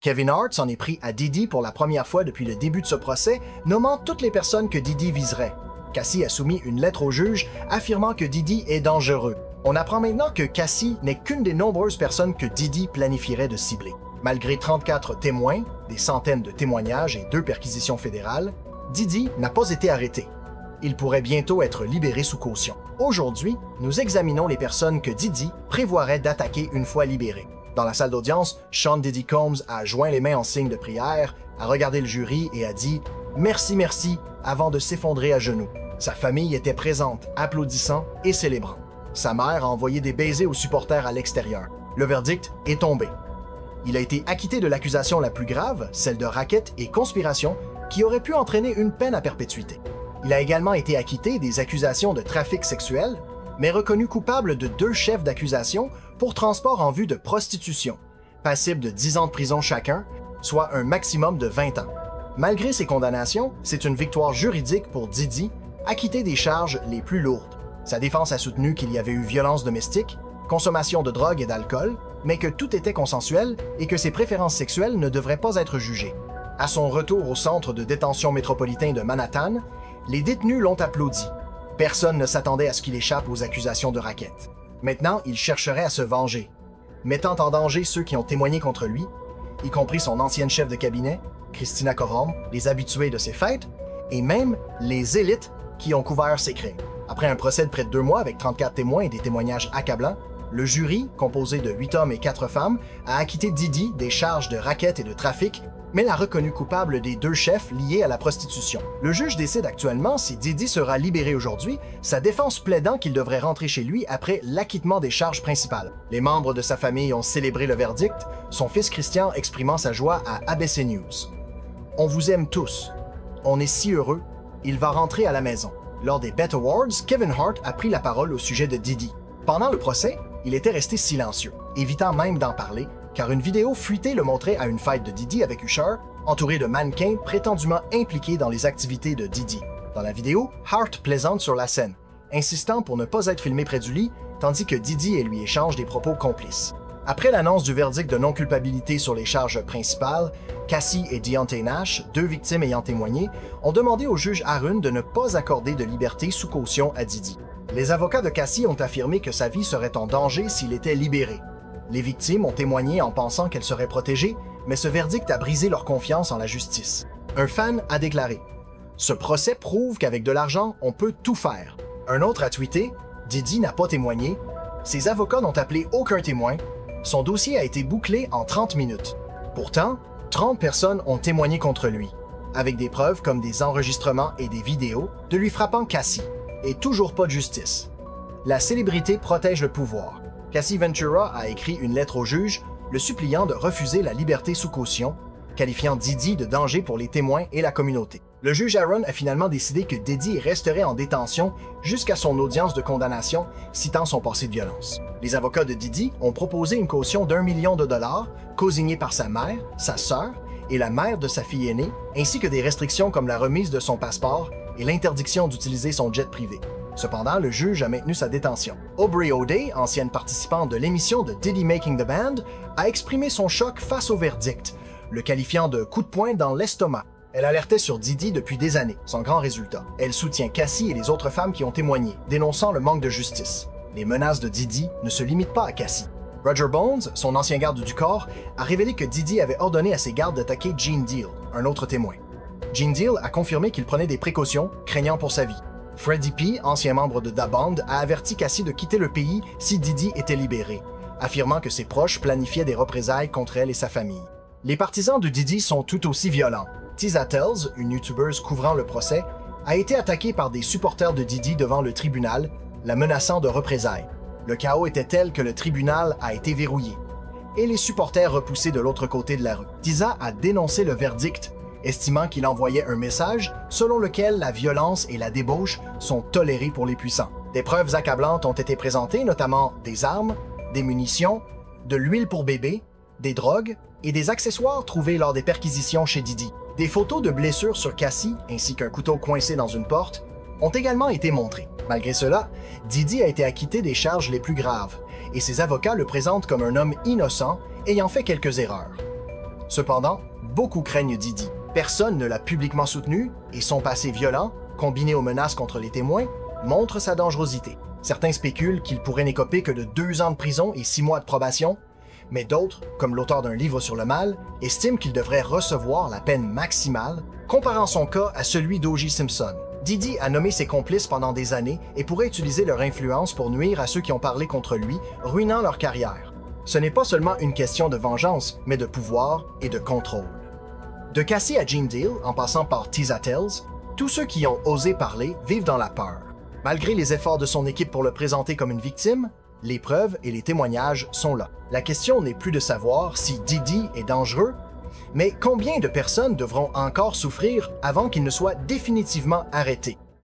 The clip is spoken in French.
Kevin Hart s'en est pris à Diddy pour la première fois depuis le début de ce procès, nommant toutes les personnes que Diddy viserait. Cassie a soumis une lettre au juge affirmant que Diddy est dangereux. On apprend maintenant que Cassie n'est qu'une des nombreuses personnes que Diddy planifierait de cibler. Malgré 34 témoins, des centaines de témoignages et 2 perquisitions fédérales, Diddy n'a pas été arrêté. Il pourrait bientôt être libéré sous caution. Aujourd'hui, nous examinons les personnes que Diddy prévoirait d'attaquer une fois libéré. Dans la salle d'audience, Sean Diddy Combs a joint les mains en signe de prière, a regardé le jury et a dit « Merci, merci » avant de s'effondrer à genoux. Sa famille était présente, applaudissant et célébrant. Sa mère a envoyé des baisers aux supporters à l'extérieur. Le verdict est tombé. Il a été acquitté de l'accusation la plus grave, celle de racket et conspiration, qui aurait pu entraîner une peine à perpétuité. Il a également été acquitté des accusations de trafic sexuel, mais reconnu coupable de 2 chefs d'accusation pour transport en vue de prostitution, passible de 10 ans de prison chacun, soit un maximum de 20 ans. Malgré ces condamnations, c'est une victoire juridique pour Diddy, acquitté des charges les plus lourdes. Sa défense a soutenu qu'il y avait eu violence domestique, consommation de drogue et d'alcool, mais que tout était consensuel et que ses préférences sexuelles ne devraient pas être jugées. À son retour au centre de détention métropolitain de Manhattan, les détenus l'ont applaudi. Personne ne s'attendait à ce qu'il échappe aux accusations de racket. Maintenant, il chercherait à se venger, mettant en danger ceux qui ont témoigné contre lui, y compris son ancienne chef de cabinet, Christina Korom, les habitués de ses fêtes, et même les élites qui ont couvert ses crimes. Après un procès de près de 2 mois avec 34 témoins et des témoignages accablants, le jury, composé de 8 hommes et 4 femmes, a acquitté Diddy des charges de racket et de trafic, mais l'a reconnu coupable des 2 chefs liés à la prostitution. Le juge décide actuellement si Diddy sera libéré aujourd'hui, sa défense plaidant qu'il devrait rentrer chez lui après l'acquittement des charges principales. Les membres de sa famille ont célébré le verdict, son fils Christian exprimant sa joie à ABC News. « On vous aime tous. On est si heureux. Il va rentrer à la maison. » Lors des BET Awards, Kevin Hart a pris la parole au sujet de Diddy. Pendant le procès, il était resté silencieux, évitant même d'en parler, car une vidéo fuitée le montrait à une fête de Diddy avec Usher, entouré de mannequins prétendument impliqués dans les activités de Diddy. Dans la vidéo, Hart plaisante sur la scène, insistant pour ne pas être filmé près du lit, tandis que Diddy et lui échangent des propos complices. Après l'annonce du verdict de non-culpabilité sur les charges principales, Cassie et Deontay Nash, 2 victimes ayant témoigné, ont demandé au juge Harun de ne pas accorder de liberté sous caution à Diddy. Les avocats de Cassie ont affirmé que sa vie serait en danger s'il était libéré. Les victimes ont témoigné en pensant qu'elle serait protégée, mais ce verdict a brisé leur confiance en la justice. Un fan a déclaré « Ce procès prouve qu'avec de l'argent, on peut tout faire. » Un autre a tweeté « Diddy n'a pas témoigné. Ses avocats n'ont appelé aucun témoin. Son dossier a été bouclé en 30 minutes. Pourtant, 30 personnes ont témoigné contre lui, avec des preuves comme des enregistrements et des vidéos de lui frappant Cassie. Et toujours pas de justice. La célébrité protège le pouvoir. Cassie Ventura a écrit une lettre au juge, le suppliant de refuser la liberté sous caution, qualifiant Diddy de danger pour les témoins et la communauté. Le juge Aaron a finalement décidé que Diddy resterait en détention jusqu'à son audience de condamnation, citant son passé de violence. Les avocats de Diddy ont proposé une caution d'1 million de dollars, cosignée par sa mère, sa sœur et la mère de sa fille aînée, ainsi que des restrictions comme la remise de son passeport et l'interdiction d'utiliser son jet privé. Cependant, le juge a maintenu sa détention. Aubrey O'Day, ancienne participante de l'émission de Diddy Making the Band, a exprimé son choc face au verdict, le qualifiant de coup de poing dans l'estomac. Elle alertait sur Diddy depuis des années, sans grand résultat. Elle soutient Cassie et les autres femmes qui ont témoigné, dénonçant le manque de justice. Les menaces de Diddy ne se limitent pas à Cassie. Roger Bones, son ancien garde du corps, a révélé que Diddy avait ordonné à ses gardes d'attaquer Gene Deal, un autre témoin. Gene Deal a confirmé qu'il prenait des précautions, craignant pour sa vie. Freddie P., ancien membre de Da Band, a averti Cassie de quitter le pays si Diddy était libéré, affirmant que ses proches planifiaient des représailles contre elle et sa famille. Les partisans de Diddy sont tout aussi violents. Tisa Tells, une youtubeuse couvrant le procès, a été attaquée par des supporters de Diddy devant le tribunal, la menaçant de représailles. Le chaos était tel que le tribunal a été verrouillé, et les supporters repoussés de l'autre côté de la rue. Tisa a dénoncé le verdict, estimant qu'il envoyait un message selon lequel la violence et la débauche sont tolérées pour les puissants. Des preuves accablantes ont été présentées, notamment des armes, des munitions, de l'huile pour bébé, des drogues et des accessoires trouvés lors des perquisitions chez Diddy. Des photos de blessures sur Cassie, ainsi qu'un couteau coincé dans une porte, ont également été montrées. Malgré cela, Diddy a été acquitté des charges les plus graves, et ses avocats le présentent comme un homme innocent ayant fait quelques erreurs. Cependant, beaucoup craignent Didi. Personne ne l'a publiquement soutenu et son passé violent, combiné aux menaces contre les témoins, montre sa dangerosité. Certains spéculent qu'il pourrait n'écoper que de 2 ans de prison et 6 mois de probation, mais d'autres, comme l'auteur d'un livre sur le mal, estiment qu'il devrait recevoir la peine maximale, comparant son cas à celui d'O.J. Simpson. Didi a nommé ses complices pendant des années et pourrait utiliser leur influence pour nuire à ceux qui ont parlé contre lui, ruinant leur carrière. Ce n'est pas seulement une question de vengeance, mais de pouvoir et de contrôle. De Cassie à Gene Deal, en passant par Tisa Tells, tous ceux qui ont osé parler vivent dans la peur. Malgré les efforts de son équipe pour le présenter comme une victime, les preuves et les témoignages sont là. La question n'est plus de savoir si Didi est dangereux, mais combien de personnes devront encore souffrir avant qu'il ne soit définitivement arrêté?